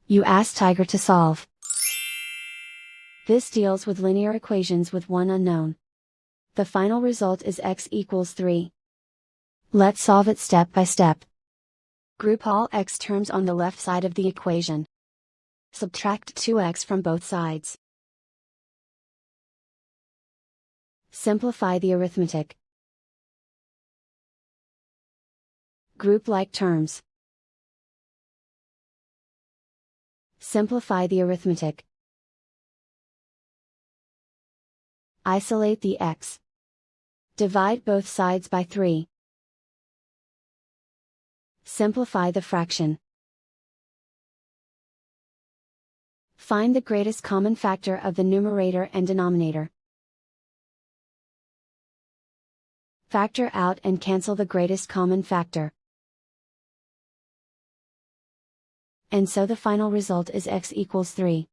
You ask Tiger to solve. This deals with linear equations with one unknown. The final result is x equals 3. Let's solve it step by step. Group all x terms on the left side of the equation. Subtract 2x from both sides. Simplify the arithmetic. Group like terms. Simplify the arithmetic. Isolate the x. Divide both sides by 3. Simplify the fraction. Find the greatest common factor of the numerator and denominator. Factor out and cancel the greatest common factor. And so the final result is x equals 3.